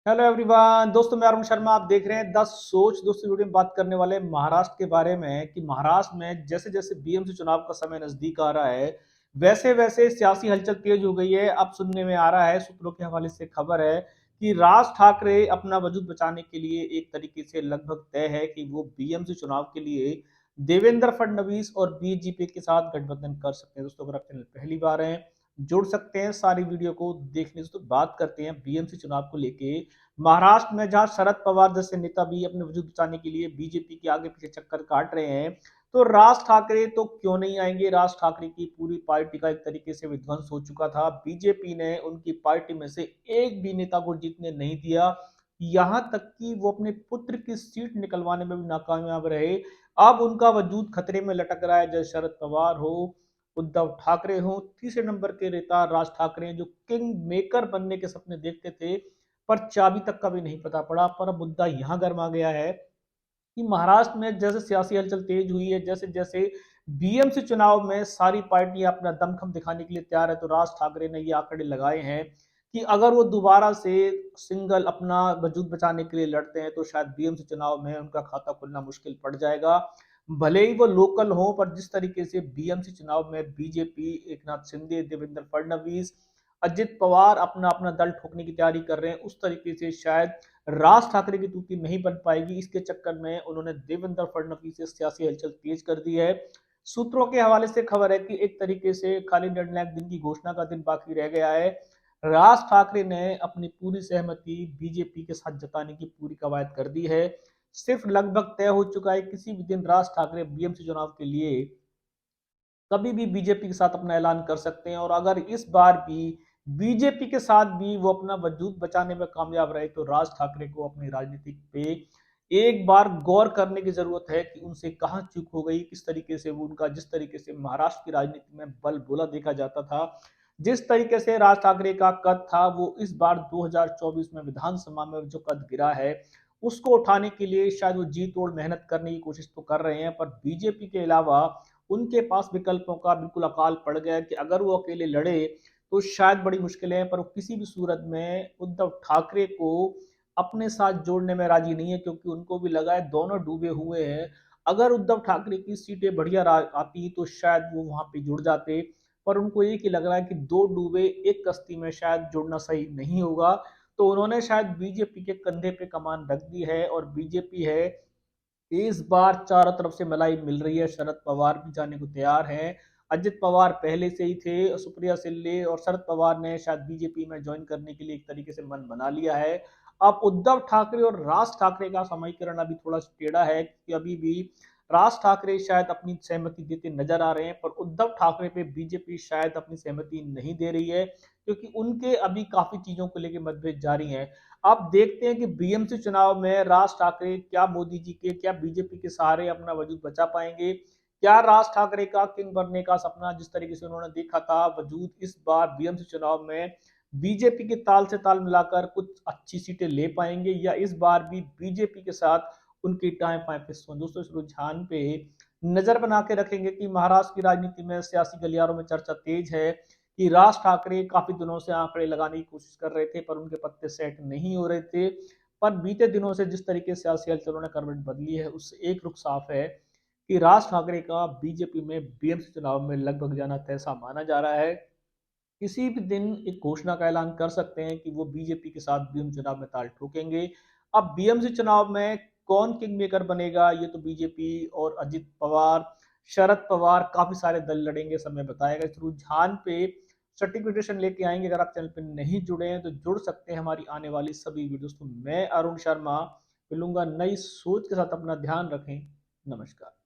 Hello everyone दोस्तों, मैं अरुण शर्मा। आप देख रहे हैं 10 सोच। दोस्तों, वीडियो में बात करने वाले हैं महाराष्ट्र के बारे में कि महाराष्ट्र में जैसे जैसे बीएमसी चुनाव का समय नजदीक आ रहा है, वैसे वैसे सियासी हलचल तेज हो गई है। अब सुनने में आ रहा है, सूत्रों के हवाले से खबर है कि राज ठाकरे अपना वजूद बचाने के लिए एक तरीके से लगभग तय है कि वो बीएमसी चुनाव के लिए देवेंद्र फडणवीस और बीजेपी के साथ गठबंधन कर सकते हैं। दोस्तों, अगर आप चैनल पहली बार हैं, जुड़ सकते हैं सारी वीडियो को देखने से। तो बात करते हैं बीएमसी चुनाव को लेके। महाराष्ट्र में जहां शरद पवार जैसे नेता भी अपने वजूद बचाने के लिए बीजेपी के आगे पीछे चक्कर काट रहे हैं, तो राज ठाकरे तो क्यों नहीं आएंगे। राज ठाकरे की पूरी पार्टी का एक तरीके से विध्वंस हो चुका था। बीजेपी ने उनकी पार्टी में से एक भी नेता को जीतने नहीं दिया, यहां तक कि वो अपने पुत्र की सीट निकलवाने में भी नाकामयाब रहे। अब उनका वजूद खतरे में लटक रहा है। जैसे शरद पवार हो, उद्धव ठाकरे हो, तीसरे नंबर के नेता राज ठाकरे जो किंग मेकर बनने के सपने देखते थे, पर चाबी तक का भी नहीं पता पड़ा। पर अब मुद्दा यहां गर्मा गया है कि महाराष्ट्र में जैसे सियासी हलचल तेज हुई है, जैसे जैसे बीएमसी चुनाव में सारी पार्टियां अपना दमखम दिखाने के लिए तैयार है, तो राज ठाकरे ने ये आंकड़े लगाए हैं कि अगर वो दोबारा से सिंगल अपना वजूद बचाने के लिए लड़ते हैं, तो शायद बीएमसी चुनाव में उनका खाता खुलना मुश्किल पड़ जाएगा। भले ही वो लोकल हो, पर जिस तरीके से बीएमसी चुनाव में बीजेपी, एकनाथ शिंदे, देवेंद्र फडणवीस, अजित पवार अपना अपना दल ठोकने की तैयारी कर रहे हैं, उस तरीके से शायद राज ठाकरे की तूती नहीं बन पाएगी। इसके चक्कर में उन्होंने देवेंद्र फडणवीस से सियासी हलचल तेज कर दी है। सूत्रों के हवाले से खबर है कि एक तरीके से खाली निर्णायक दिन की घोषणा का दिन बाकी रह गया है। राज ठाकरे ने अपनी पूरी सहमति बीजेपी के साथ जताने की पूरी कवायद कर दी है। सिर्फ लगभग तय हो चुका है किसी भी दिन राज ठाकरे बीएमसी चुनाव के लिए कभी भी बीजेपी के साथ अपना ऐलान कर सकते हैं। और अगर इस बार भी बीजेपी के साथ भी वो अपना वजूद बचाने में कामयाब रहे, तो राज ठाकरे को अपनी राजनीति पे एक बार गौर करने की जरूरत है कि उनसे कहां चूक हो गई। किस तरीके से वो उनका, जिस तरीके से महाराष्ट्र की राजनीति में बल बोला देखा जाता था, जिस तरीके से राज ठाकरे का कद था, वो इस बार 2024 में विधानसभा में जो कद गिरा है, उसको उठाने के लिए शायद वो जी तोड़ मेहनत करने की कोशिश तो कर रहे हैं। पर बीजेपी के अलावा उनके पास विकल्पों का बिल्कुल अकाल पड़ गया कि अगर वो अकेले लड़े तो शायद बड़ी मुश्किलें हैं। पर किसी भी सूरत में उद्धव ठाकरे को अपने साथ जोड़ने में राजी नहीं है, क्योंकि उनको भी लगा है दोनों डूबे हुए हैं। अगर उद्धव ठाकरे की सीटें बढ़िया आती तो शायद वो वहां पे जुड़ जाते, पर उनको एक ही लग रहा है कि दो डूबे एक कश्ती में शायद जुड़ना सही नहीं होगा। तो उन्होंने शायद बीजेपी के कंधे पे कमान रख दी है, और बीजेपी है इस बार चारों तरफ से मलाई मिल रही है। शरद पवार भी जाने को तैयार हैं। अजित पवार पहले से ही थे, सुप्रिया सुले और शरद पवार ने शायद बीजेपी में ज्वाइन करने के लिए एक तरीके से मन बना लिया है। अब उद्धव ठाकरे और राज ठाकरे का समीकरण अभी थोड़ा टेढ़ा है, कि अभी भी राज ठाकरे शायद अपनी सहमति देते नजर आ रहे हैं, पर उद्धव ठाकरे पे बीजेपी शायद अपनी सहमति नहीं दे रही है, क्योंकि उनके अभी काफी चीजों को लेकर मतभेद जारी है। अब देखते हैं कि बीएमसी चुनाव में राज ठाकरे क्या मोदी जी के, क्या बीजेपी के सहारे अपना वजूद बचा पाएंगे। क्या राज ठाकरे का किंग बनने का सपना, जिस तरीके से उन्होंने देखा था, वजूद इस बार बीएमसी चुनाव में बीजेपी के ताल से ताल मिलाकर कुछ अच्छी सीटें ले पाएंगे, या इस बार भी बीजेपी के साथ उनकी टाएं पाएं फिसलन। दोस्तों, इस रुझान पे नजर बना के रखेंगे कि महाराष्ट्र की राजनीति में, सियासी गलियारों में चर्चा तेज है कि राज ठाकरे काफी दिनों से आंकड़े लगाने की कोशिश कर रहे थे, पर उनके पत्ते सेट नहीं हो रहे थे। पर बीते दिनों से जिस तरीके से सियासी हलचलों ने करवट बदली है, उससे एक रुख साफ है कि राज ठाकरे का बीजेपी में बीएमसी चुनाव में लगभग जाना तय सा माना जा रहा है। किसी भी दिन एक घोषणा का ऐलान कर सकते हैं कि वो बीजेपी के साथ बीएमसी चुनाव में ताल ठोकेंगे। अब बीएमसी चुनाव में कौन किंग मेकर बनेगा, ये तो बीजेपी और अजित पवार, शरद पवार, काफी सारे दल लड़ेंगे, समय बताएगा। इस रुझान पे सर्टिफिकेशन लेके आएंगे। अगर आप चैनल पे नहीं जुड़े हैं तो जुड़ सकते हैं हमारी आने वाली सभी वीडियोस। तो मैं अरुण शर्मा मिलूंगा नई सोच के साथ। अपना ध्यान रखें। नमस्कार।